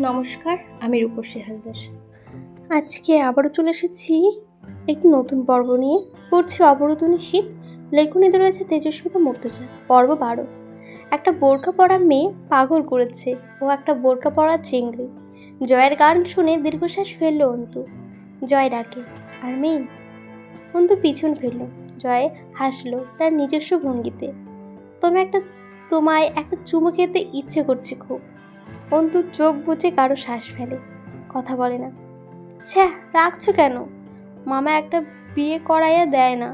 নমস্কার, আমি রূপসী হালদার। আজকে আবারও চলে এসেছি একটি নতুন পর্ব নিয়ে। পড়ছি অবরোধনী শীত, লেখনীতে রয়েছে তেজস্বিতা মুর্তজা। পর্ব 12। একটা বোরকা পরা মেয়ে পাগল করেছে ও একটা বোরকা পরা চিংড়ি। জয়ের গান শুনে দীর্ঘশ্বাস ফেলল অন্তু। জয় ডাকে, আর মেয়ে। অন্তু পিছন ফেলল। জয় হাসলো তার নিজস্ব ভঙ্গিতে। তোমায় একটা চুমু খেতে ইচ্ছে করছে খুব। অন্তু চোখ বুজে কারো শ্বাস ফেলে, কথা বলে না। ছ্যা, রাখছো কেন? মামা একটা বিয়ে করাইয়া দেয় না,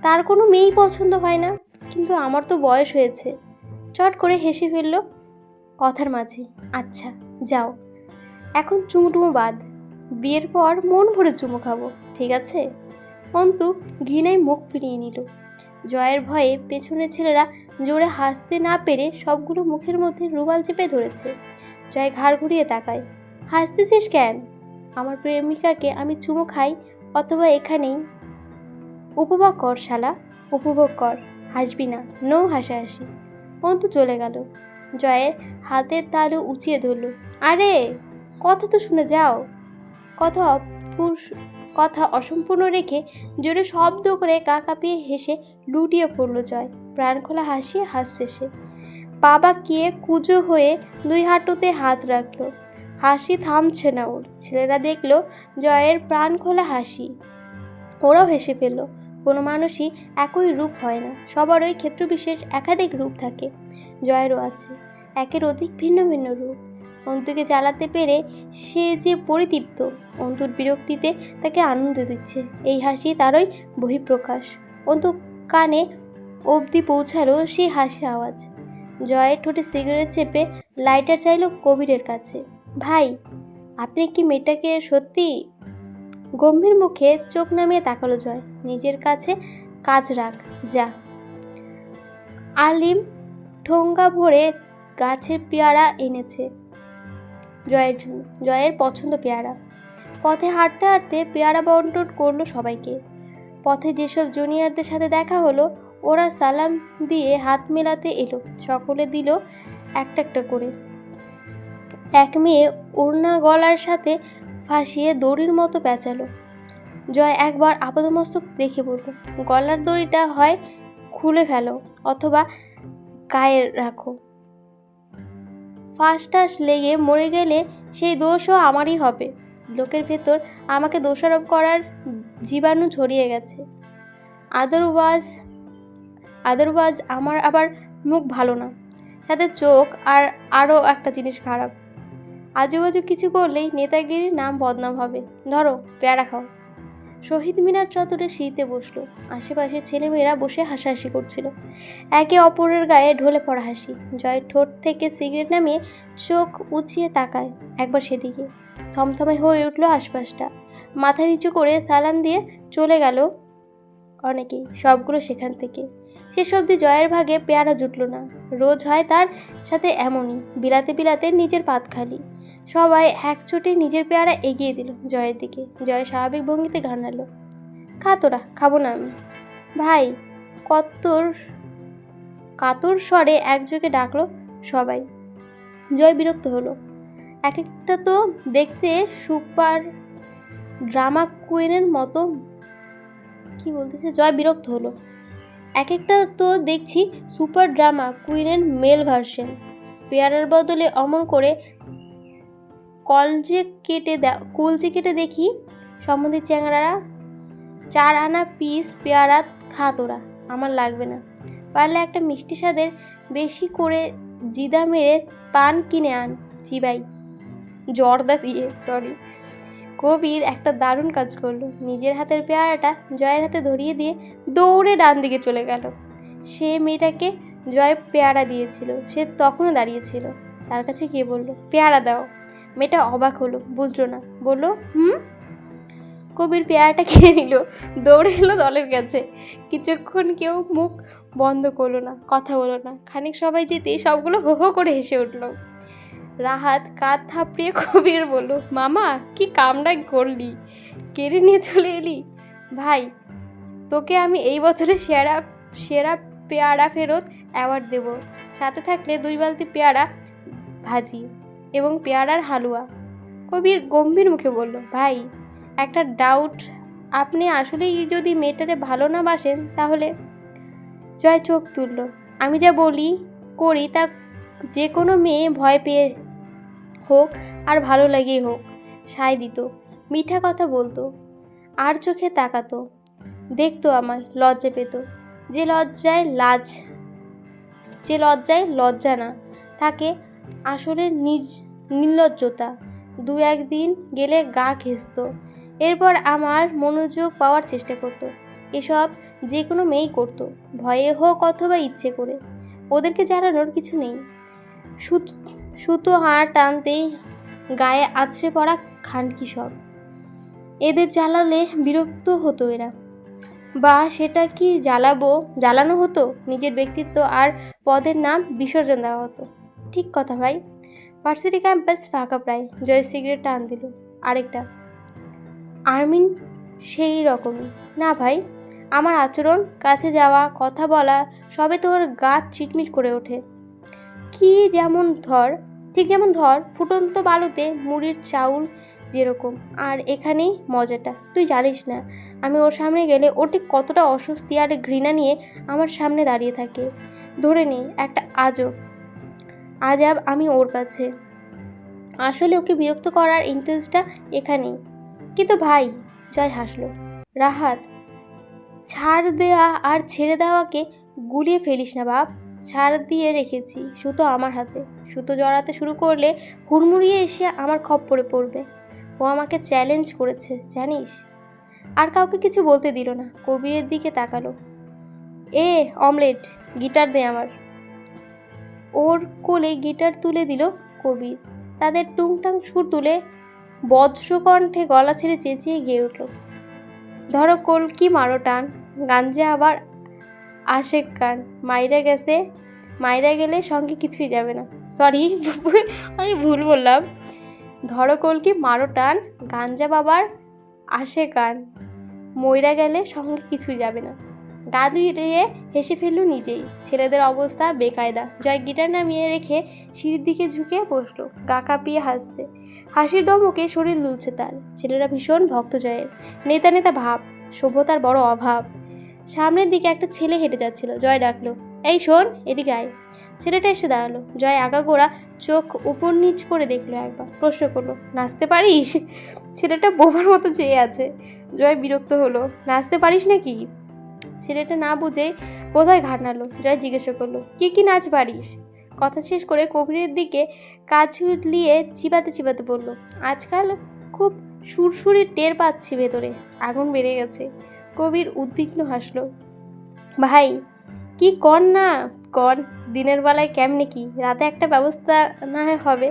তার কোনো মেয়েই পছন্দ হয় না। কিন্তু আমার তো বয়স হয়েছে। চট করে হেসে ফেলল কথার মাঝে। আচ্ছা যাও, এখন চুমুটুমু বাদ। বিয়ের পর মন ভরে চুমু খাবো, ঠিক আছে? অন্তু ঘৃণায় মুখ ফিরিয়ে নিল। জয়ের ভয়ে পেছনের ছেলেরা জোরে হাসতে না পেরে সবগুলো মুখের মধ্যে রুমাল চেপে ধরেছে। জয় ঘাড় ঘুরিয়ে তাকায়। হাসতেছিস কেন? আমার প্রেমিকাকে আমি চুমু খাই অথবা এখানেই। উপভোগ কর শালা, উপভোগ কর, হাসবি না, নো হাসাহাসি। অন্তু চলে গেল। জয়ের হাতের তালু উঁচিয়ে ধরল। আরে কথা তো শুনে যাও। কথা কথা অসম্পূর্ণ রেখে জোরে শব্দ করে গা কাঁপিয়ে হেসে লুটিয়ে পড়ল জয়। প্রাণখোলা হাসি হাসছে সে। বাবা কে কুজো হয়ে দুই হাঁটুতে হাত রাখল। হাসি থামছে না ওর। ছেলেরা দেখল জয়ের প্রাণখোলা হাসি, ওরাও হেসে ফেলল। কোনো মানুষই একই রূপ হয় না, সবারই ক্ষেত্রবিশেষ একাধিক রূপ থাকে। জয়েরও আছে একের অধিক ভিন্ন ভিন্ন রূপ। অন্তুকে জ্বালাতে পেরে সে যে পরিতৃপ্ত। অন্তুর বিরক্তিতে তাকে আনন্দ দিচ্ছে এই হাসি তারই বহিঃপ্রকাশ। অন্তু কানে অবধি পৌঁছালো সেই হাসির আওয়াজ। জয়ের ঠোঁটে সিগারেট চেপে লাইটার চাইল কবিরের কাছে। ভাই, আপনি কি মেয়েটাকে সত্যি? গম্ভীর মুখে চোখ নামিয়ে তাকালো জয়। নিজের কাছে কাজ রাখ যা। আলিম ঠোঙ্গা ভরে গাছের পেয়ারা এনেছে জয়ের জন্য। জয়ের পছন্দ পেয়ারা। পথে হাঁটতে হাঁটতে পেয়ারা বন্টন করলো সবাইকে। পথে যেসব জুনিয়রদের সাথে দেখা হলো ওরা সালাম দিয়ে হাত মেলাতে এলো। সকলে দিল একটা একটা করে। এক মেয়ে ওড়না গলার সাথে ফাঁসিয়ে দড়ির মতো পেঁচালো। জয় একবার আপাদমস্তক দেখে বলল, গলার দড়িটা হয় খুলে ফেলো অথবা গায়ে রাখো। ফাঁস লেগে মরে গেলে সেই দোষও আমারই হবে। লোকের ভেতর আমাকে দোষারোপ করার জীবাণু ছড়িয়ে গেছে। আদারওয়াইজ আমার আবার মুখ ভালো না, সাথে চোখ, আর আরও একটা জিনিস খারাপ। আজুবাজু কিছু করলেই নেতাগিরির নাম বদনাম হবে। ধরো পেয়ারা খাও। শহীদ মিনার চত্বরে শীতে বসলো। আশেপাশে ছেলেমেয়েরা বসে হাসাহাসি করছিল। একে অপরের গায়ে ঢলে পড়া হাসি। জয়ের ঠোঁট থেকে সিগারেট নামিয়ে চোখ উঁচিয়ে তাকায় একবার সেদিকে। থমথমে হয়ে উঠল আশপাশটা। মাথা নিচু করে সালাম দিয়ে চলে গেল অনেকেই, সবগুলো সেখান থেকে। শেষ অবধি জয়ের ভাগে পেয়ারা জুটল না। রোজ হয় তার সাথে এমনই, বিলাতে বিলাতে নিজের পাত খালি। সবাই একচোটে নিজের পেয়ারা এগিয়ে দিল জয়ের দিকে। জয় স্বাভাবিক ভঙ্গিতে ঘানালো, খা তোরা, খাবো না আমি। ভাই, কাতর স্বরে একযোগে ডাকলো সবাই। জয় বিরক্ত হলো। এক একটা তো দেখতে সুপার ড্রামা কুইনের মতো। কি বলতেছে? জয় বিরক্ত হলো। এক একটা তো দেখছি সুপার ড্রামা কুইনের মেল ভার্সন। পেয়ারার বদলে অমন করে কলজে কেটে দেখি সম্বন্ধে চ্যাংড়ারা। 4 আনা পিস পেয়ারা খা তোরা, আমার লাগবে না। পারলে একটা মিষ্টি স্বাদের বেশি করে জিদা মেরে পান কিনে আন, চিবাই জর্দা দিয়ে। কবির একটা দারুণ কাজ করলো। নিজের হাতের পেয়ারাটা জয়ের হাতে ধরিয়ে দিয়ে দৌড়ে ডান দিকে চলে গেল। সে মেয়েটাকে জয় পেয়ারা দিয়েছিল, সে তখনও দাঁড়িয়েছিল। তার কাছে গিয়ে বলল, পেয়ারা দাও। মেয়েটা অবাক হলো, বুঝলো না, বলল হুম। কবির পেয়ারাটা কিনে নিল, দৌড়ে এলো দলের কাছে। কিছুক্ষণ কেউ মুখ বন্ধ করলো না, কথা বললো না। খানিক সবাই যেতে সবগুলো হো হো করে হেসে উঠল। রাহাত কাঁধ থাপড়িয়ে কবির বলল, মামা কি কামড়া করলি, কেড়ে নিয়ে চলে এলি। ভাই, তোকে আমি এই বছরে সেরা পেয়ারা ফেরত অ্যাওয়ার্ড দেব। সাথে থাকলে 2 বালতি পেয়ারা ভাজি। এবং পেয়ারার হালুয়া। কবির গম্ভীর মুখে বলল, ভাই একটা ডাউট, আপনি আসলেই যদি মেয়েটারে ভালো না বাসেন তাহলে? জয় চোখ তুলল। আমি যা বলি করি তা যে কোনো মেয়ে ভয় পেয়ে হোক আর ভালো লাগেই হোক সায় দিত, মিঠা কথা বলতো, আর চোখে তাকাতো, দেখতো আমায়, লজ্জা পেত। যে লজ্জায় লাজ, যে লজ্জায় লজ্জা না থাকে, আসলে নির্লজ্জতা। দু একদিন গেলে গা ঘেঁষত, এরপর আমার মনোযোগ পাওয়ার চেষ্টা করত। এসব যে কোনো মেয়েই করতো, ভয়ে হোক অথবা ইচ্ছে করে। ওদেরকে জানানোর কিছু নেই। সুতো হাড় টানতেই গায়ে আছড়ে পড়া খানকি সব। এদের জ্বালালে বিরক্ত হতো এরা, বা সেটা কি জ্বালানো হতো, নিজের ব্যক্তিত্ব আর পদের নাম বিসর্জন দেওয়া হতো। ঠিক কথা ভাই। ভার্সিটি ক্যাম্পাস ফাঁকা প্রায়। জয় সিগারেট টান দিল। আরেকটা। আর্মিন সেই রকমই না ভাই, আমার আচরণ, কাছে যাওয়া, কথা বলা, সবে তোর গা চিটমিট করে ওঠে। কি যেমন ঠিক যেমন ফুটন্ত বালুতে মুড়ির চাউল যেরকম। আর এখানেই মজাটা, তুই জানিস না আমি ওর সামনে গেলে ও ঠিক কতটা অস্বস্তি আর ঘৃণা নিয়ে আমার সামনে দাঁড়িয়ে থাকে। ধরে নে একটা আজাব আমি ওর কাছে। আসলে ওকে বিরক্ত করার ইন্টারেস্টটা এখানেই। কিন্তু ভাই, জয় হাসলো, রাহাত, ছাড় দেওয়া আর ছেড়ে দেওয়াকে গুলিয়ে ফেলিস না বাপ। ছাড় দিয়ে রেখেছি, সুতো আমার হাতে। সুতো জড়াতে শুরু করলে হুড়মুড়িয়ে এসে আমার খপ্পরে পড়বে। ও আমাকে চ্যালেঞ্জ করেছে জানিস। আর কাউকে কিছু বলতে দিল না, কবিরের দিকে তাকালো। অমলেট, গিটার দে আমার। ওর কোলে গিটার তুলে দিল কবির। তাদের টুংটাং সুর তুলে বজ্রকণ্ঠে গলা ছেড়ে চেঁচিয়ে গেয়ে উঠল, ধরো কলকি মারো টান, গাঞ্জা আবার আশেক কান, মাইরা গেলে সঙ্গে কিছুই যাবে না। সরি, আমি ভুল বললাম। ধরো কলকি মারো টান, গাঞ্জা বাবার আসে কান, মইরা গেলে সঙ্গে কিছুই যাবে না। গা ধুয়ে হেসে ফেলল নিজেই। ছেলেদের অবস্থা বেকায়দা। জয় গিটার নামিয়ে রেখে সিঁড়ির দিকে ঝুঁকে বসলো, গা কাঁপিয়ে হাসছে। হাসির দমকে শরীর দুলছে তার। ছেলেরা ভীষণ ভক্ত জয়ের। নেতা নেতা ভাব, সভ্যতার বড় অভাব। সামনের দিকে একটা ছেলে হেঁটে যাচ্ছিল। জয় ডাকলো, এই শোন, এদিকে আয়। ছেলেটা এসে দাঁড়ালো। জয় আগাগোড়া চোখ উপর নিচ করে দেখলো একবার, প্রশ্ন করলো, নাচতে পারিস? ছেলেটা বোবার মতো চেয়ে আছে। জয় বিরক্ত হলো, নাচতে পারিস নাকি? ছেলেটা না বুঝে বোধহয় ঘাড় নাড়ল। জয় জিজ্ঞাসা করলো, কি নাচ পারিস? কথা শেষ করে কবিরের দিকে কাজ ঝুলিয়ে চিবাতে চিবাতে বলল, আজকাল খুব সুরসুরি টের পাচ্ছি, ভেতরে আগুন বেড়ে গেছে। কবির উদ্বিগ্ন হাসলো, ভাই কি কর না কর, দিনের বেলায় কেমনে কি, রাতে একটা ব্যবস্থা না হবে।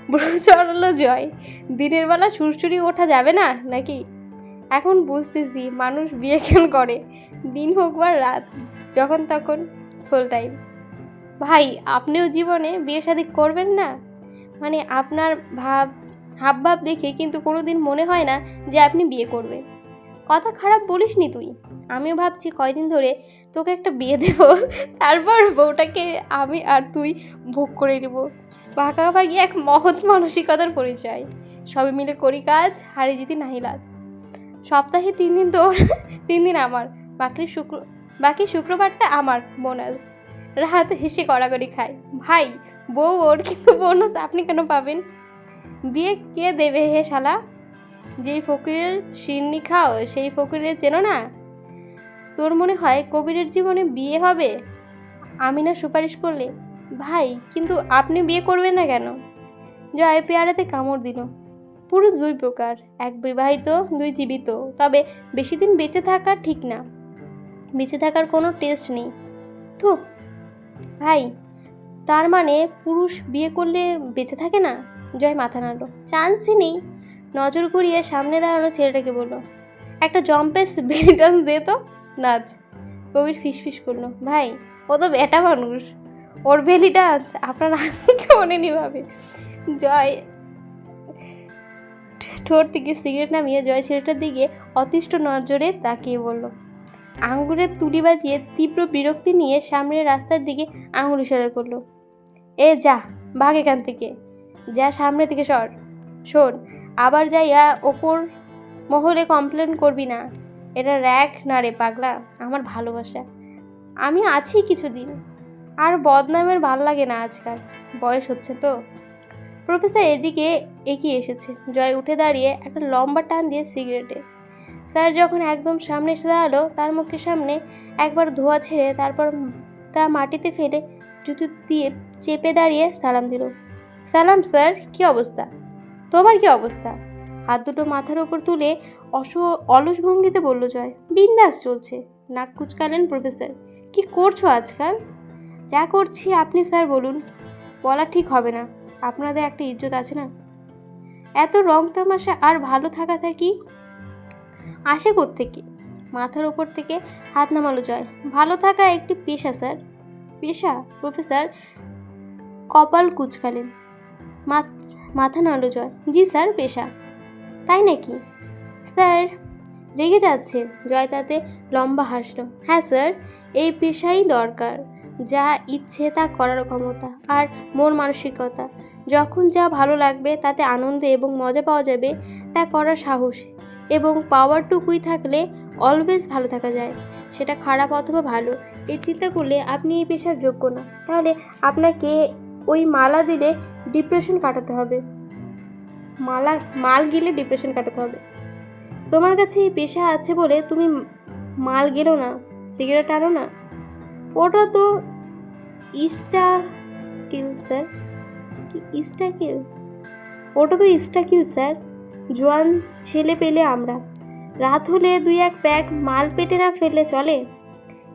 বুড়ো চড়ালো জয়, দিনের বেলা সুরসুরি ওঠা যাবে না নাকি? এখন বুঝতেছি মানুষ বিয়ে কেন করে, দিন হোক বা রাত, যখন তখন, ফুল টাইম। ভাই আপনিও জীবনে বিয়ে শাদী করবেন না? মানে আপনার হাবভাব দেখে কিন্তু কোনোদিন মনে হয় না যে আপনি বিয়ে করবেন। কথা খারাপ বলিসনি তুই। আমিও ভাবছি কয়দিন ধরে তোকে একটা বিয়ে দেব, তারপর বউটাকে আমি আর তুই ভোগ করে নেব। ভাগাভাগি এক মহৎ মানসিকতার পরিচয়। সবে মিলে করি কাজ, হারি জিতি নাহি লাজ। সপ্তাহে 3 দিন তোর, 3 দিন আমার, বাকি শুক্রবারটা আমার বোনাস। রাত হেসে কড়াকড়ি খায়, ভাই বউ ওর, কিন্তু বোনাস আপনি কেন পাবেন? বিয়ে কে দেবে হে শালা? যেই ফকিরের শিরনি খাও সেই ফকিরের চেনো না? তোর মনে হয় কবিরের জীবনে বিয়ে হবে আমি না সুপারিশ করলে? ভাই কিন্তু আপনি বিয়ে করবেন না কেন? জয় পেয়ারাতে কামড় দিল। পুরুষ 2 প্রকার, এক বিবাহিত, 2 জীবিত। তবে বেশি দিন বেঁচে থাকা ঠিক না, বেঁচে থাকার কোনো টেস্ট নেই। তো ভাই তার মানে পুরুষ বিয়ে করলে বেঁচে থাকে না? জয় মাথা নাড়ল, চান্সই নেই। নজর ঘুরিয়ে সামনে দাঁড়ানো ছেলেটাকে বলল, একটা জম্পেস বেলি ডান্স দে তো, নাচ। কবির ফিসফিস করলো, ভাই ও তো বেটা মানুষ, ওর বেলি ডান্স আপনার আঙুলকে মনে নিভাবে। জয় ঠোঁট থেকে সিগারেট নামিয়ে জয় ছেলেটার দিকে অতিষ্ঠ নজরে তাকিয়ে বলল, আঙুলের তুলি বাজিয়ে তীব্র বিরক্তি নিয়ে সামনের রাস্তার দিকে আঙুল ইশারা করলো, যা ভাগ এখান থেকে। যা সামনে থেকে সর। শোন, আবার যাইয়া ওপর মহলে কমপ্লেন করবি না। এটা র্যাক না রে পাগলা, আমার ভালোবাসা। আমি আছি কিছুদিন, আর বদনামের ভাল লাগে না আজকাল, বয়স হচ্ছে তো। প্রফেসর এদিকে এগিয়ে এসেছে। জয় উঠে দাঁড়িয়ে একটা লম্বা টান দিয়ে সিগারেটে। স্যার যখন একদম সামনে এসে দাঁড়ালো, তার মুখের সামনে একবার ধোয়া ছেড়ে তারপর তা মাটিতে ফেলে জুতো দিয়ে চেপে দাঁড়িয়ে সালাম দিল। সালাম স্যার, কি অবস্থা? তোমার কি অবস্থা? হাত দুটো মাথার উপর তুলে অলস ভঙ্গিতে বলল জয়। বিন্দাস চলছে। নাক কুচকালেন প্রফেসর। কি করছো আজকাল? যা করছি আপনি স্যার বলুন। বলা ঠিক হবে না, আপনাদের একটা ইজ্জত আছে না। এত রং তামাশা আর ভালো থাকা থাকি আসে কোত্থেকে? মাথার উপর থেকে হাত নামালো জয়। ভালো থাকা একটি পেশা স্যার। পেশা? প্রফেসর কপাল কুচকালেন। মাথা নাড়ল জয়। জি স্যার, পেশা। তাই নাকি স্যার? রেগে যাচ্ছে জয়, তাতে লম্বা হাসল। হ্যাঁ স্যার, এই পেশাই দরকার। যা ইচ্ছে তা করার ক্ষমতা আর মন মানসিকতা। যখন যা ভালো লাগবে, তাতে আনন্দে এবং মজা পাওয়া যাবে, তা করার সাহস এবং পাওয়ারটুকুই থাকলে অলওয়েজ ভালো থাকা যায়। সেটা খারাপ অথবা ভালো, এই চিন্তা করলে আপনি এই পেশার যোগ্য না। তাহলে আপনাকে ওই মালা দিলে ডিপ্রেশন কাটাতে হবে। মাল গিলে ডিপ্রেশন কাটাতে হবে। তোমার কাছে এই পেশা আছে বলে তুমি মাল গেলো না, সিগারেট আনো না। ওটা তো ইস্টাকিল স্যার। কি ইস্টাকিল? ওটা তো ইস্টাকিল স্যার। জোয়ান ছেলে পেলে আমরা, রাত হলে 2-1 প্যাক মাল পেটে না ফেললে চলে?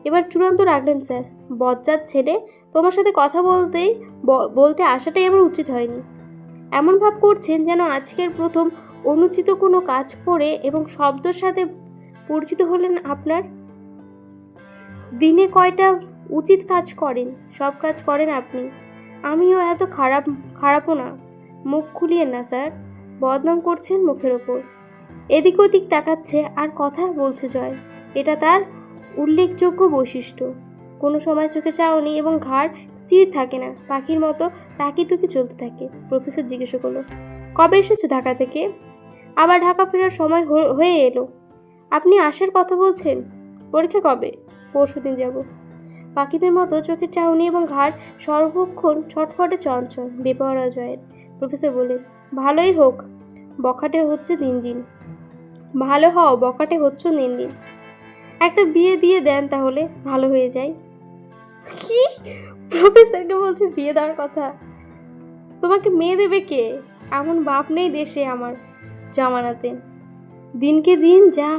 এবার চূড়ান্ত রাখলেন স্যার। বজ্জাত ছেলে, তোমার সাথে কথা বলতে আসাটাই আমার উচিত হয়নি। এমন ভাব করছেন যেন আজকের প্রথম অনুচিত কোনো কাজ করে এবং শব্দর সাথে পরিচিত হলেন আপনার। দিনে কয়টা উচিত কাজ করেন? সব কাজ করেন আপনি। আমিও এত খারাপও না। মুখ খুলিয়েন না স্যার, বদনাম করছেন মুখের ওপর। এদিক ওদিক তাকাচ্ছে আর কথা বলছে জয়। এটা তার উল্লেখযোগ্য বৈশিষ্ট্য। কোনো সময় চোখে চাওনি এবং ঘাড় স্থির থাকে না, পাখির মতো তাকিতুকি চলতে থাকে। প্রফেসর জিজ্ঞাসা করলো, কবে এসেছো ঢাকা থেকে? আবার ঢাকা ফেরার সময় হয়ে এলো। আপনি আসার কথা বলছেন? পরীক্ষা কবে? পরশুদিন যাব। পাখিদের মতো চোখের চাহনি এবং ঘাড় সর্বক্ষণ ছটফটে চঞ্চল বেপরোয়া জয়ের। প্রফেসর বললেন, ভালোই হোক, বখাটে হচ্ছে দিন দিন। ভালো হও, বখাটে হচ্ছ দিন দিন। একটা বিয়ে দিয়ে দেন তাহলে ভালো হয়ে যায়। কি? প্রফেসরকে বলছে বিয়ে দেওয়ার কথা? তোমাকে মেয়ে দেবে কে? এমন বাপ নেই দেশে আমার জামানাতে। দিনকে দিন যা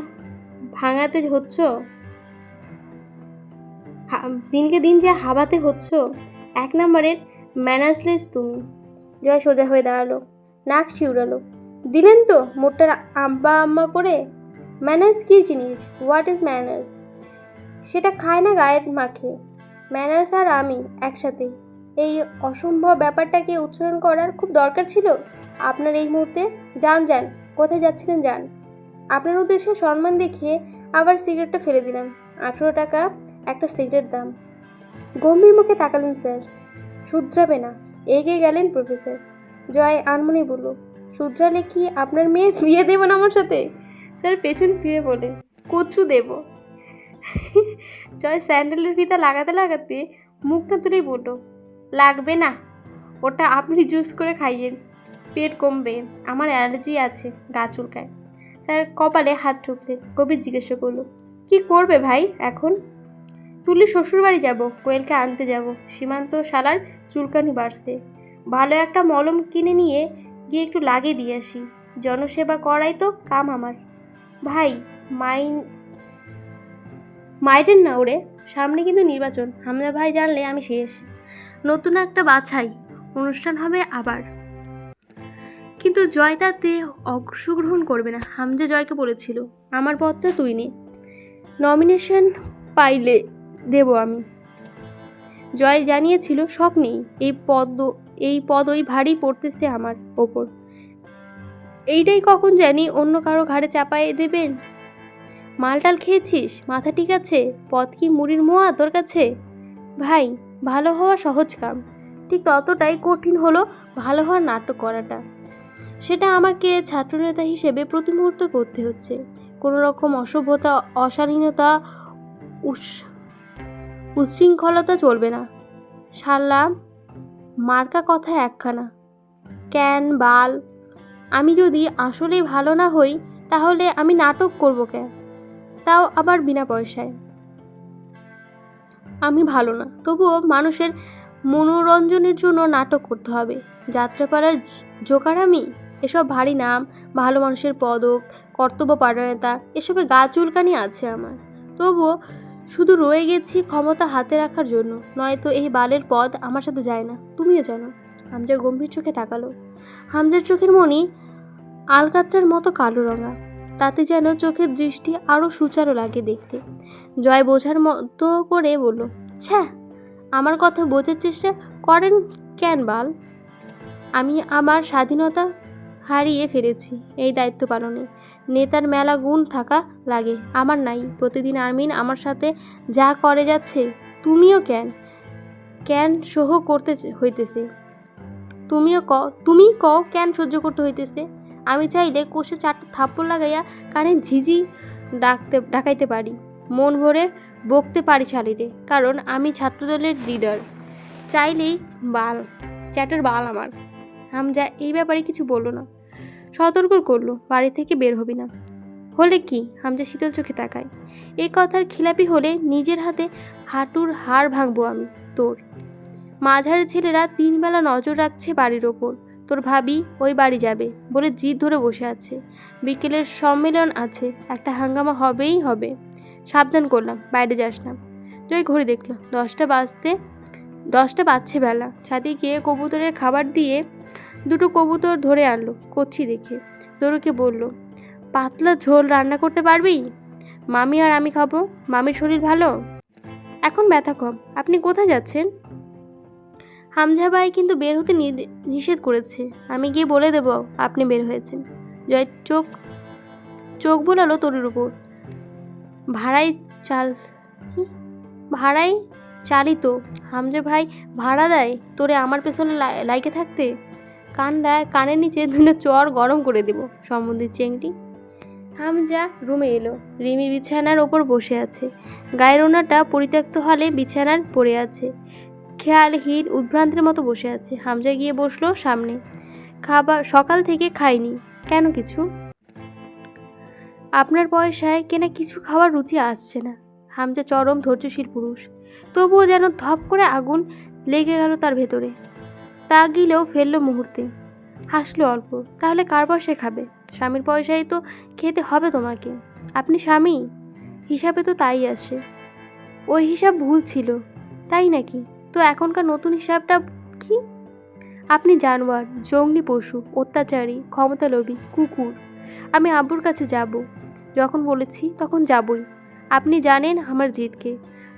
ভাঙাতে হচ্ছ, দিনকে দিন যা হাবাতে হচ্ছ, 1 নম্বরের ম্যানার্সলেস তুমি। জয় সোজা হয়ে দাঁড়ালো, নাক শিউরালো। দিলেন তো মোটটার আব্বা আম্মা করে। ম্যানার্স কী জিনিস? What is manners? সেটা খায় না গায়ের মাখে। ম্যানার্স আর আমি একসাথে। এই অসম্ভব ব্যাপারটাকে উচ্চারণ করার খুব দরকার ছিল আপনার এই মুহূর্তে। যান যান, কোথায় যাচ্ছিলেন যান। আপনার উদ্দেশ্যে সম্মান দেখিয়ে আবার সিগারেটটা ফেলে দিলাম। 18 টাকা একটা সিগারেট দাম। গম্ভীর মুখে তাকালেন স্যার। শুধরাবে না? এগিয়ে গেলেন প্রফেসর। জয় আনমনি বলল, শুধরালে কি আপনার মেয়ে বিয়ে দেব না আমার সাথে? স্যার পেছন ফিরে বলে, কচু দেব। জয় স্যান্ডেলের ফিতা লাগাতে লাগাতে মুখটা তুলেই বলল, লাগবে না, ওটা আপনি জুস করে খাইয়েন, পেট কমবে, আমার অ্যালার্জি আছে, গা চুলকায়। স্যার কপালে হাত ঠুকলেন। কবির জিজ্ঞাসা করলো, কি করবে ভাই এখন? তুলি শ্বশুরবাড়ি যাব, কোয়েলকে আনতে যাব। সীমান্ত শালার চুলকানি বাড়ছে, ভালো একটা মলম কিনে নিয়ে গিয়ে একটু লাগিয়ে দিয়ে আসি। জনসেবা করাই তো কাম আমার। ভাই মাইরেন না ওরে, সামনে কিন্তু নির্বাচন। হামজা ভাই জানলে আমি শেষ। নতুন একটা বাছাই অনুষ্ঠান হবে আবার। কিন্তু জয় তাতে অংশগ্রহণ করবে না। হামজা জয়কে বলেছিল, আমার পদটা তুই নে, নমিনেশন পাইলে দেব আমি। জয় জানিয়েছিল শখ নেই, এই পদ ওই ভারী পড়তেছে আমার ওপর। এইটাই কখন জানি অন্য কারো ঘাড়ে চাপাই দেবেন। মালটাল খেয়েছিস? মাথা ঠিক আছে? পদ কি মুড়ির মোয়া তোর কাছে? ভাই, ভালো হওয়া সহজ কাম, ঠিক ততটাই কঠিন হলো ভালো হওয়ার নাটক করাটা। সেটা আমাকে ছাত্রনেতা হিসেবে প্রতি মুহূর্ত করতে হচ্ছে। কোনো রকম অসভ্যতা, অশালীনতা, উচ্ছৃঙ্খলতা চলবে না। শালা মার্কা কথা একখানা, ক্যান বাল। আমি যদি আসলেই ভালো না হই তাহলে আমি নাটক করব কেন, তাও আবার বিনা পয়সায়? আমি ভালো না, তবুও মানুষের মনোরঞ্জনের জন্য নাটক করতে হবে। যাত্রাপালার জোকার আমি? এসব ভারী নাম, ভালো মানুষের পদক, কর্তব্যপরায়ণতা, এসবে গা চুলকানি আছে আমার। তবুও শুধু রয়ে গেছি ক্ষমতা হাতে রাখার জন্য, নয়তো এই বালের পদ আমার সাথে যায় না, তুমিও জানো। হামজা গম্ভীর চোখে তাকালো। হামজার চোখের মণি আলকাত্রার মতো কালো রঙা, তাতে যেন চোখের দৃষ্টি আরও সুচারু লাগে দেখতে। জয় বোঝার মতো করে বলল, ছ্যা, আমার কথা বোঝার চেষ্টা করেন কেন বাল? আমি আমার স্বাধীনতা হারিয়ে ফেলেছি এই দায়িত্ব পালনে। নেতার মেলা গুণ থাকা লাগে, আমার নাই। প্রতিদিন আর্মিন আমার সাথে যা করে যাচ্ছে, তুমিও কেন সহ করতে হইতেছে? তুমি কও কেন সহ্য করতে হইতেছে? আমি চাইলে কোষে 4টা থাপ্পড় লাগাইয়া কানে ঝিঝি ডাকাইতে পারি, মন ভরে বকতে পারি শালিরে, কারণ আমি ছাত্রদলের লিডার। চাইলেই চ্যাটের বাল আমার। হামজা এই ব্যাপারে কিছু বলল না, সতর্ক করলো, বাড়ি থেকে বের হবি না। হলে কি? হামজা শীতল চোখে তাকায়। এই কথার খিলাপি হলে নিজের হাতে হাঁটুর হাড় ভাঙবো আমি তোর। মাঝারের ছেলেরা 3 বেলা নজর রাখছে বাড়ির ওপর। তোর ভাবি ওই বাড়ি যাবে বলে জিদ ধরে বসে আছে। বিকেলের সম্মেলন আছে, একটা হাঙ্গামা হবেই হবে। সাবধান করলাম, বাইরে যাস না। জয় ঘড়ি দেখলো 10টা বাজছে বেলা। ছাদে গিয়ে কবুতরের খাবার দিয়ে 2টো কবুতর ধরে আনলো কচ্ছি দেখে। তরুকে বলল, পাতলা ঝোল রান্না করতে পারবি? মামি আর আমি খাবো। মামির শরীর ভালো? এখন ব্যথা কম। আপনি কোথায় যাচ্ছেন? হামজা ভাই কিন্তু বের হতে নিষেধ করেছে। আমি গিয়ে বলে দেব আপনি বের হয়েছেন। জয় চোখ বোলালো তরুর উপর। ভাড়াই চালিত হামজা ভাই ভাড়া দেয় তোরে আমার পেছনে লাইকে থাকতে? কানের নিচে 2টো চর গরম করে দেব সম্বন্ধে চেংটি। হামজা রুমে এলো। রিমি বিছানার ওপর বসে আছে। গায়ের ওনাটা পরিত্যক্ত হলে বিছানার পড়ে আছে, খেয়ালহীন উদ্ভ্রান্তের মতো বসে আছে। হামজা গিয়ে বসলো সামনে। খাবার সকাল থেকে খাইনি। কেন কিছু? আপনার পয়সায় কেনা কিছু খাওয়ার রুচি আসছে না। হামজা চরম ধৈর্যশীল পুরুষ, তবুও যেন ধপ করে আগুন লেগে গেল তার ভেতরে। তা গিলেও ফেললো মুহূর্তে, হাসলো অল্প। তাহলে কার পয়সায় খাবে? স্বামীর পয়সায় তো খেতে হবে তোমাকে। আপনি স্বামী, হিসাবে তো তাই আসে। ওই হিসাব ভুল ছিল, তাই নাকি? তো এখনকার নতুন হিসাবটা কি? আপনি জানোয়ার, জঙ্গলি পশু, অত্যাচারী, ক্ষমতালোভী কুকুর। আমি আব্বুর কাছে যাব, যখন বলেছি তখন যাবই। আপনি জানেন আমার জিদকে।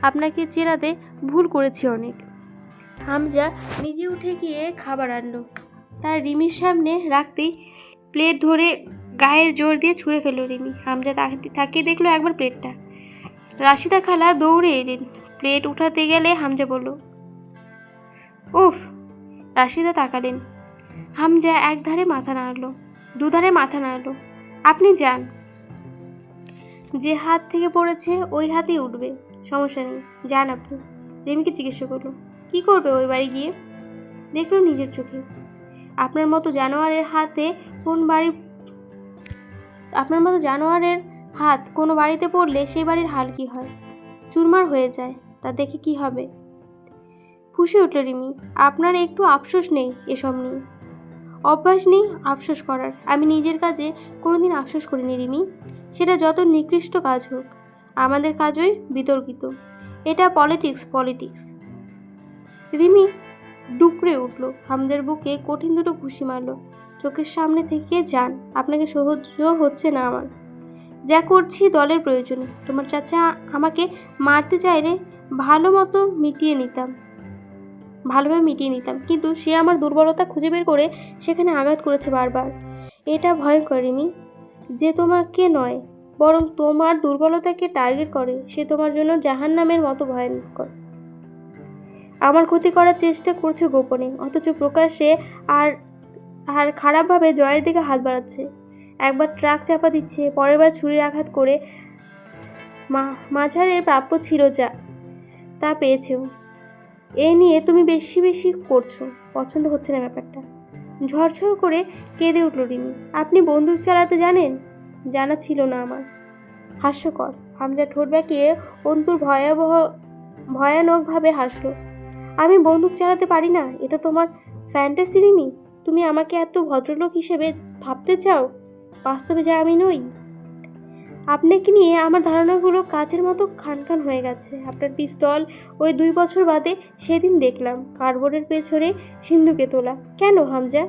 আপনাকে চেনাতে ভুল করেছি অনেক। হামজা নিজে উঠে গিয়ে খাবার আনলো। তার রিমির সামনে রাখতেই প্লেট ধরে গায়ের জোর দিয়ে ছুঁড়ে ফেলল রিমি। হামজা তাকিয়ে দেখলো একবার প্লেটটা। রাশিদা খালা দৌড়ে এলেন। প্লেট উঠাতে গেলে হামজা বলল, উফ। রাশিদা তাকালেন। হামজা একধারে মাথা নাড়লো, দুধারে মাথা নাড়লো। আপনি যান, যে হাত থেকে পড়েছে ওই হাতেই উঠবে, সমস্যা নেই, যান আপনি। রিমিকে জিজ্ঞেস করলো, কি করবে ওই বাড়ি গিয়ে? দেখলো নিজের চোখে। আপনার মতো জানোয়ারের হাত কোনো বাড়িতে পড়লে সেই বাড়ির হাল কি হয়? চুরমার হয়ে যায়, তা দেখে কি হবে? ফুঁসে উঠল রিমি। আপনার একটু আফসোস নেই এসব নিয়ে? অভ্যাস নেই আফসোস করার। আমি নিজের কাজে কোনোদিন আফসোস করিনি রিমি, সেটা যত নিকৃষ্ট কাজ হোক। আমাদের কাজই বিতর্কিত। এটা পলিটিক্স। রিমি ডুকরে উঠল। হামজার বুকে কঠিন 2টো ঘুষি মারল। চোখের সামনে থেকে যান, আপনাকে সহ্য হচ্ছে না আমার। যা করছি দলের প্রয়োজনে। তোমার চাচা আমাকে মারতে চাইলে ভালোভাবে মিটিয়ে নিতাম, কিন্তু সে আমার দুর্বলতা খুঁজে বের করে সেখানে আঘাত করেছে বারবার। এটা ভয়ঙ্কর রিমি, যে তোমাকে নয় বরং তোমার দুর্বলতাকে টার্গেট করে, সে তোমার জন্য জাহান্নামের মতো ভয়ঙ্কর। আমার ক্ষতি করার চেষ্টা করছে গোপনে, অথচ প্রকাশ্যে আর আর খারাপভাবে জয়ের দিকে হাত বাড়াচ্ছে। একবার ট্রাক চাপা দিচ্ছে, পরের বার ছুরির আঘাত করে মাঝারের প্রাপ্য ছিল যা, তা পেয়েছেও। এ নিয়ে তুমি বেশি বেশি করছো, পছন্দ হচ্ছে না ব্যাপারটা। ঝরঝর করে কেঁদে উঠল রিমি। আপনি বন্দুক চালাতে জানেন? জানা ছিল না আমার। হাস্যকর। হামজা ঠোঁট বাঁকিয়ে অন্তুর ভয়ানকভাবে হাসলো। আমি বন্দুক চালাতে পারি না, এটা তোমার ফ্যান্টাসি রিমি। তুমি আমাকে এত ভদ্রলোক হিসেবে ভাবতে চাও, বাস্তবে যা আমি নই। আপনাকে নিয়ে আমার ধারণাগুলো কাচের মতো খানখান হয়ে গেছে। আপনার পিস্তল ওই 2 বছর বাদে সেদিন দেখলাম কার্বনের পেছনে সিন্ধুকে তোলা। কেন হামজা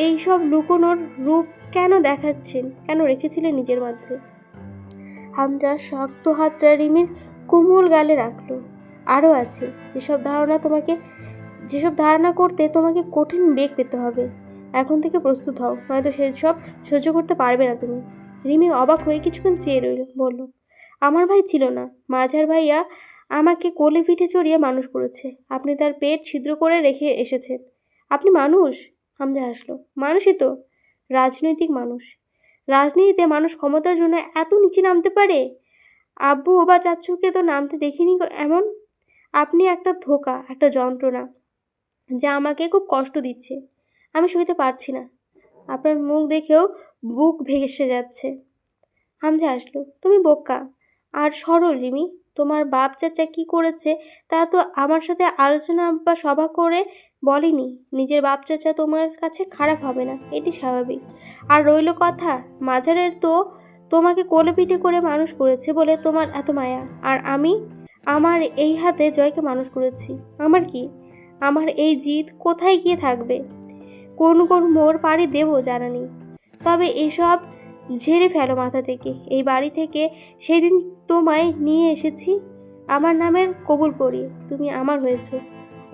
এই সব লুকোনোর রূপ কেন দেখাচ্ছেন, কেন রেখেছিলেন নিজের মধ্যে? হামজা শক্ত হাতটা রিমির কোমল গালে রাখলো। আরও আছে, যেসব ধারণা করতে তোমাকে কঠিন বেগ পেতে হবে। এখন থেকে প্রস্তুত হও, নয়তো সেসব সহ্য করতে পারবে না তুমি। রিমি অবাক হয়ে কিছুক্ষণ চেয়ে রইল, বলল, আমার ভাই ছিল না, মাঝার ভাইয়া আমাকে কোলে পিঠে চড়িয়ে মানুষ করেছে। আপনি তার পেট ছিদ্র করে রেখে এসেছেন। আপনি মানুষ? হামজা হাসলো। মানুষই তো, রাজনৈতিক মানুষ। রাজনীতিতে মানুষ ক্ষমতার জন্য এত নিচে নামতে পারে? আব্বু বা চাচ্চুকে তো নামতে দেখিনি এমন। আপনি একটা ধোঁকা, একটা যন্ত্রণা, যা আমাকে খুব কষ্ট দিচ্ছে। আমি সইতে পারছি না। আপনার মুখ দেখেও বুক ভেসে যাচ্ছে। হামজা হাসলো। তুমি বোকা আর সরল রিমি। তোমার বাপ চাচা কি করেছে তা তো আমার সাথে আলোচনা বা সভা করে বলেনি। নিজের বাপ চাচা তোমার কাছে খারাপ হবে না, এটি স্বাভাবিক। আর রইল কথা, মাঝারের তো তোমাকে কোলে পিঠে করে মানুষ করেছে বলে তোমার এত মায়া। আর আমি আমার এই হাতে জয়কে মানুষ করেছি। আমার কি? আমার এই জিদ কোথায় গিয়ে থাকবে? কোন কোন মোড় পাড়ি দেবো জানা নেই। তবে এসব ঝেড়ে ফেলো মাথা থেকে। এই বাড়ি থেকে সেদিন তোমায় নিয়ে এসেছি আমার নামের কবুল পড়িয়ে, তুমি আমার হয়েছ।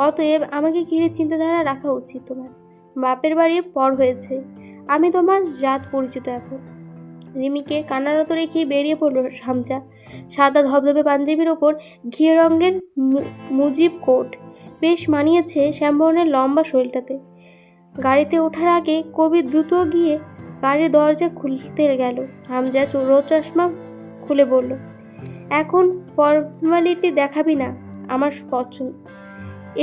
অতএব আমাকে ঘিরে চিন্তাধারা রাখা উচিত তোমার। বাপের বাড়ির পর হয়েছে, আমি তোমার জাত পরিচিত এখন। রিমিকে কান্নারত রেখে বেরিয়ে পড়ল হামজা। সাদা ধবধবে পাঞ্জাবির ওপর ঘিয়ে রঙের মুজিব কোট বেশ মানিয়েছে শ্যামবর্ণের লম্বা শরীরটাতে। গাড়িতে ওঠার আগে কবি দ্রুত গিয়ে গাড়ির দরজা খুলতে গেল। হামজা রোদ চশমা খুলে বলল, এখন ফর্মালিটি দেখাবি না আমার পছন্দ,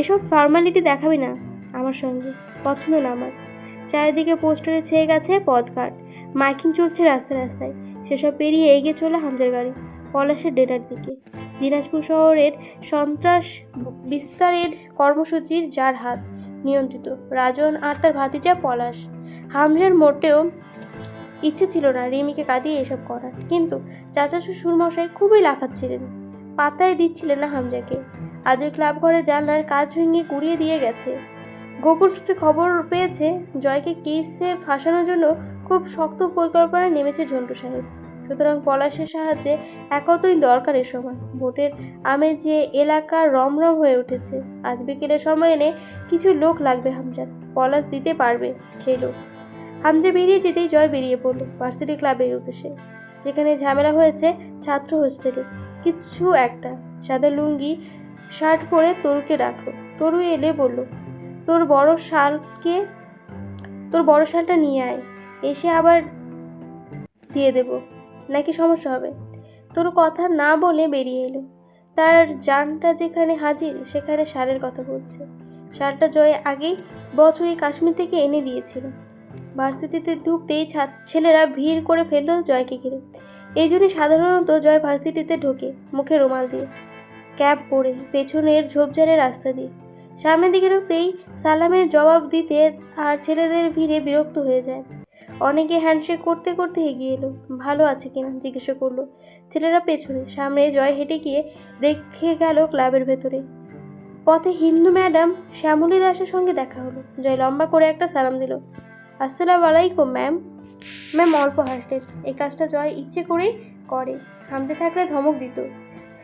এসব ফর্মালিটি দেখাবি না আমার সঙ্গে, পছন্দ না আমার। চারিদিকে পোস্টারে ছেয়ে গেছে পথঘাট, মাইকিং চলছে রাস্তায় রাস্তায়। সেসব পেরিয়ে এগিয়ে চলে হামজার গাড়ি পলাশের ডেটার দিকে। দিনাজপুর শহরের সন্ত্রাস বিস্তারের কর্মসূচির যার হাত নিয়ন্ত্রিত রাজন আর তার ভাতিজা পলাশ। হামজার মোটেও ইচ্ছে ছিল না রিমিকে কাঁদিয়ে এসব করার, কিন্তু চাচা শ্বশুর মশাই খুবই লাফাচ্ছিলেন, পাত্তাই দিচ্ছিলেন না হামজাকে। আজ ওই ক্লাব ঘরের জানলার কাজ ভেঙে গুড়িয়ে দিয়ে গেছে। গোপন সূত্রে খবর পেয়েছে জয়কে কেসে ফাঁসানোর জন্য খুব শক্ত পরিকল্পনায় নেমেছে ঝন্টু সাহেব। সুতরাং পলাশের সাহায্যে একতই দরকার এ সময়। ভোটের আমেজে এলাকা রমরম হয়ে উঠেছে। আজ বিকেলের সময় এনে কিছু লোক লাগবে হামজার, পলাশ দিতে পারবে সেই লোক। হামজা বেরিয়ে যেতেই জয় বেরিয়ে পড়ল ভার্সিটি ক্লাবের উদ্দেশ্যে। সেখানে ঝামেলা হয়েছে ছাত্র হোস্টেলে। কিছু একটা সাদা লুঙ্গি শার্ট পরে তরুকে ডাকলো। তরু এলে বলল, তোর বড় শালটা নিয়ে আয়, এসে আবার দিয়ে দেব, নাকি সমস্যা হবে? তরু কথা না বলে বেরিয়ে এলো। তার জানটা যেখানে হাজির সেখানে শালের কথা বলছে। শালটা জয় আগেই বছরই কাশ্মীর থেকে এনে দিয়েছিল। ভার্সিটিতে ঢুকতেই ছেলেরা ভিড় করে ফেলল জয়কে ঘিরে। এই জন্যই সাধারণত জয় ভার্সিটিতে ঢোকে মুখে রুমাল দিয়ে, ক্যাপ পরে, পেছনের ঝোপঝাড়ের রাস্তা দিয়ে। সামনের দিকে ঢুকতেই সালামের জবাব দিতে আর ছেলেদের ভিড়ে বিরক্ত হয়ে যায়। অনেকে হ্যান্ডশেক করতে করতে এগিয়ে এলো। ভালো আছে কিনা জিজ্ঞাসা করলো। ছেলেরা পেছনে, সামনে জয় হেঁটে গিয়ে দেখে গেল ক্লাবের ভেতরে। পথে হিন্দু ম্যাডাম শ্যামলী দাসের সঙ্গে দেখা হলো। জয় লম্বা করে একটা সালাম দিল। আসসালামু আলাইকুম ম্যাম। ম্যাম অল্প হাসলেন। এই কাজটা জয় ইচ্ছে করেই করে, হামজা থাকলে ধমক দিত।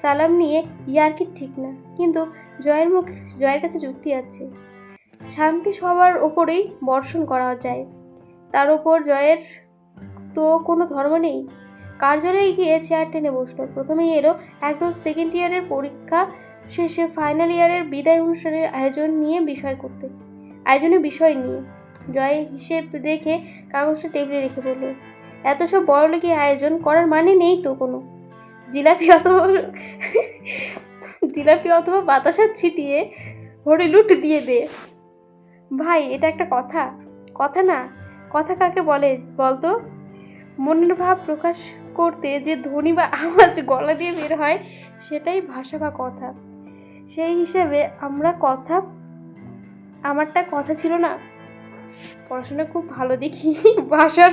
সালাম নিয়ে ইয়ার্কি ঠিক না, কিন্তু জয়ের কাছে যুক্তি আছে। শান্তি সবার ওপরেই বর্ষণ করা যায়, তার ওপর জয়ের তো কোনো ধর্ম নেই। কার্যালয়ে গিয়ে চেয়ার টেনে বসলো। প্রথমেই এলো একদম সেকেন্ড ইয়ারের পরীক্ষা শেষে ফাইনাল ইয়ারের বিদায় অনুষ্ঠানের আয়োজনের বিষয় নিয়ে জয় হিসেব দেখে কাগজটা টেবিলে রেখে বলল, এত সব বড়লোকি আয়োজন করার মানে নেই তো কোনো। জিলাপি অথবা বাতাসা ছিটিয়ে হরিলুট দিয়ে দে। ভাই, এটা একটা কথা? কথা না, কথা কাকে বলে বলতো? মনের ভাব প্রকাশ করতে যে ধ্বনি বা আওয়াজ গলা দিয়ে বের হয় সেটাই ভাষা বা কথা। সেই হিসেবে আমারটা কথা ছিল না। পড়াশোনা খুব ভালো দেখি, ভাষা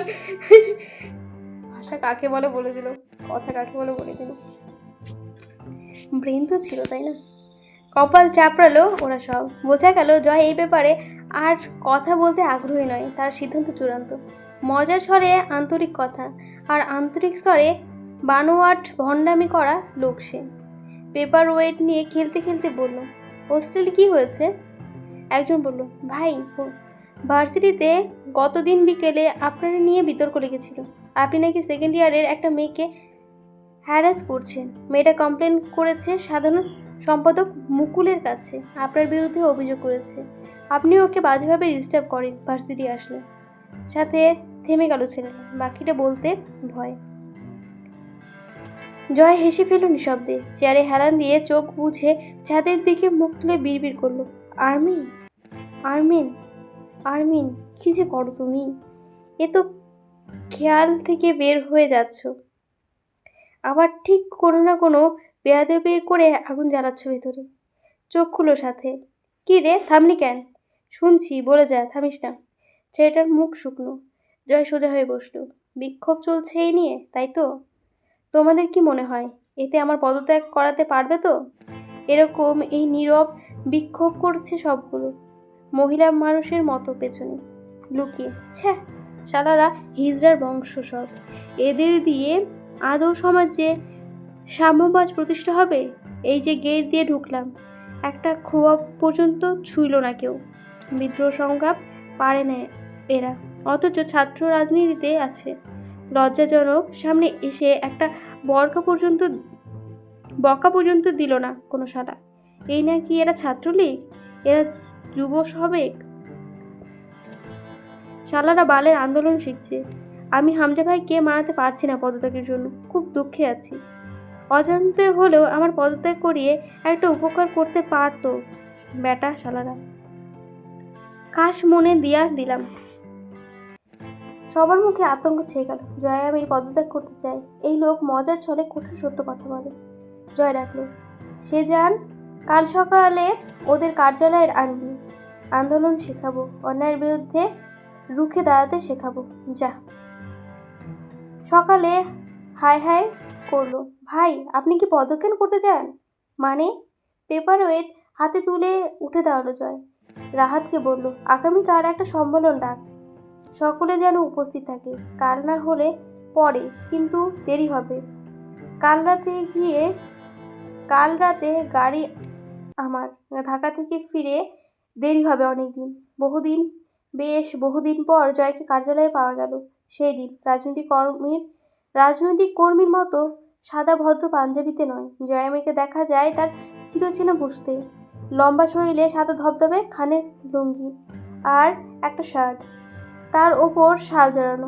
কাকে বলে বলে দিল, কথা কাকে বলে বলে দিল। ব্রেন তো ছিল, তাই না? কপাল চাপড়ালো ওরা সব। বোঝা গেল জয় এই ব্যাপারে আর কথা বলতে আগ্রহী নয়। তার সিদ্ধান্ত চূড়ান্ত। মজার স্বরে আন্তরিক কথা, আর আন্তরিক স্তরে বানোয়াট ভণ্ডামি করা লোক সে। পেপার ওয়েট নিয়ে খেলতে খেলতে বলল, হোস্টেলে কি হয়েছে? একজন বলল, ভাই, ভার্সিটিতে গতদিন বিকেলে আপনারা নিয়ে বিতর্ক লেগেছিল। আপনি নাকি সেকেন্ড ইয়ারের একটা মেয়েকে হ্যারাস করছেন। মেয়েটা কমপ্লেন করেছে সাধারণ সম্পাদক মুকুলের কাছে, আপনার বিরুদ্ধে অভিযোগ করেছে। আপনি ওকে বাজেভাবে ডিস্টার্ব করেন ভার্সিটি আসলে। সাথে থেমে গেল ছেলেটা, বাকিটা বলতে ভয়। জয় হেসে ফেল নিঃশব্দে। চেয়ারে হেলান দিয়ে চোখ বুঝে ছাদের দিকে মুখ তুলে বিড়বিড় করলো, আর্মিন, আর্মিন, আর্মিন, কি যে করো তুমি? এ তো খেয়াল থেকে বের হয়ে যাচ্ছ, আবার ঠিক কোনো না কোনো বেয়াদবি করে আগুন জ্বালাচ্ছ ভেতরে। চোখ খুলো সাথে। কি রে, থামলি কেন? শুনছি, বলে যা, থামিস না। ছেলেটার মুখ শুকনো। জয় সোজা হয়ে বসলো। বিক্ষোভ চলছে এই নিয়ে, তাই তো? তোমাদের কি মনে হয় এতে আমার পদত্যাগ করাতে পারবে তো? এরকম এই নীরব বিক্ষোভ করছে সবগুলো মহিলা মানুষের মতো পেছনে লুকিয়ে। ছ্যা, শালারা হিজড়ার বংশ সব। এদের দিয়ে আদৌ সমাজে সাম্যবাজ প্রতিষ্ঠা হবে? এই যে গেট দিয়ে ঢুকলাম, একটা খোয়া পর্যন্ত ছুঁইল না কেউ। বিদ্রোহ সংগ্রাম পারে না এরা, অথচ ছাত্র রাজনীতিতে আছে। লজ্জাজনক, সামনে এসে একটা বকা পর্যন্ত দিল না কোনো শালা। এই নাকি এরা ছাত্রলীগ? এরা যুব সবেক? শালারা বালের আন্দোলন শিখছে। আমি হামজা ভাইকে মানাতে পারছি না পদত্যাগের জন্য, খুব দুঃখে আছি। অজান্তে হলেও আমার পদত্যাগ করিয়ে একটা উপকার করতে পারতো বেটা শালারা। কাশ মনে দিলাম। সবার মুখে আতঙ্ক ছেয়ে গেল। জয়, আমি পদত্যাগ করতে চাই। এই লোক মজার ছলে কঠিন সত্য কথা বলে। জয় ডাকলো, সে যান, কাল সকালে ওদের কার্যালয়ের আনবি। আন্দোলন শেখাবো, অন্যায়ের বিরুদ্ধে রুখে দাঁড়াতে শেখাবো। যা। সকালে হাই হাই করলো, ভাই, আপনি কি পদত্যাগ করতে চান? মানে? পেপার ওয়েট হাতে তুলে উঠে দাঁড়ালো জয়। রাহাতকে বলল, আগামীকাল একটা সম্মেলন ডাক, সকলে যেন উপস্থিত থাকে। কাল না হলে পরে, কিন্তু দেরি হবে। কাল রাতে গাড়ি আমার, ঢাকা থেকে ফিরে দেরি হবে অনেকদিন। বহুদিন পর জয়কে কার্যালয়ে পাওয়া গেল। সেই দিন রাজনৈতিক কর্মীর মতো সাদা ভদ্র পাঞ্জাবিতে নয়, জয়ামিকে দেখা যায় তার চিরচেনা বুঝতে। লম্বা শরীরে সাদা ধবধবে খানের লুঙ্গি আর একটা শার্ট, তার ওপর শাল জড়ানো,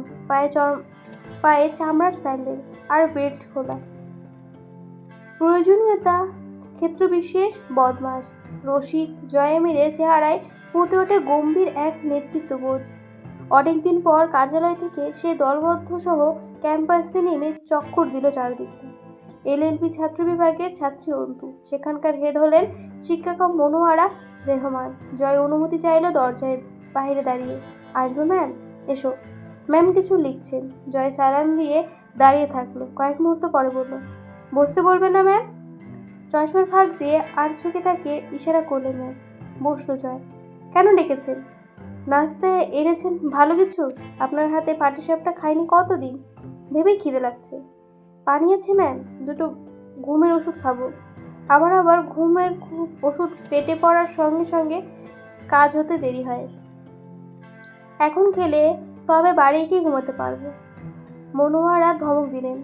পায়ে চামড়ার স্যান্ডেল আর বেল্ট খোলা। প্রয়োজনীয়তা ক্ষেত্রবিশেষ বদমাশ রসিক জয়ামিরের চেহারায় ফুটে ওঠে গম্ভীর এক নেতৃত্ববোধ। অনেকদিন পর কার্যালয় থেকে সে দলবদ্ধ সহ ক্যাম্পাসে নেমে চক্কর দিল চারদিকটা। এলএলবি ছাত্র বিভাগের ছাত্রী অন্তু, সেখানকার হেড হলেন শিক্ষিকা মনোয়ারা রেহমান। জয় অনুমতি চাইল দরজায় বাইরে দাঁড়িয়ে। আসবো ম্যাম? এসো। ম্যাম কিছু লিখছেন। জয় সালাম দিয়ে দাঁড়িয়ে থাকলো। কয়েক মুহূর্ত পরে বলল, বসতে বলবেন না ম্যাম? চশমার ফাঁক দিয়ে আর চোখে তাকে ইশারা করলেন ম্যাম। বসলো জয়। কেন ডেকেছেন? নাস্তায় এনেছেন ভালো কিছু? আপনার হাতে পাটিসাপটা খাইনি কতদিন, ভেবেই খিদে লাগছে। পানি আছে ম্যাম? দুটো ঘুমের ওষুধ খাবো। আবার ঘুমের ওষুধ পেটে পড়ার সঙ্গে সঙ্গে কাজ হতে দেরি হয়। এখন খেলে তবে বাড়ি গিয়ে ঘুমাতে পারবো। মনোয়ারা ধমক দিলেন।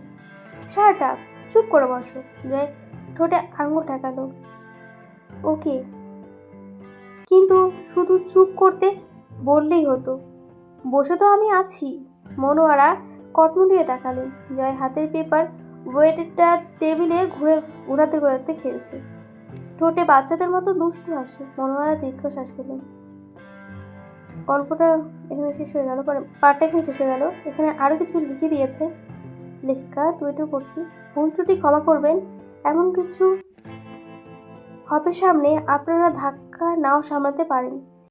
শাট আপ, চুপ করে বসো। জয় ঠোঁটে আঙুল ঠেকালো। ওকে, কিন্তু শুধু চুপ করতে বললেই হতো। বসে তো আমি আছি। মনোয়ারা কটমুটিয়ে তাকালেন। জয় হাতের পেপার ওয়েটটা টেবিলে ঘোরাতে ঘোরাতে খেলছে। ঠোঁটে বাচ্চাদের মতো দুষ্টু হাসে। মনোয়ারা দীর্ঘশ্বাস ফেলেন। গল্পটা এখানে শেষ হয়ে গেল, পার্টটা এখানে শেষ হয়ে গেল। এখানে আরও কিছু লিখে দিয়েছে লেখিকা, তো এটাও পড়ছি। ভুল ত্রুটি ক্ষমা করবেন, এমন কিছু হবে সামনে আপনারা ধাক্কা নাও সামলাতে পারেন।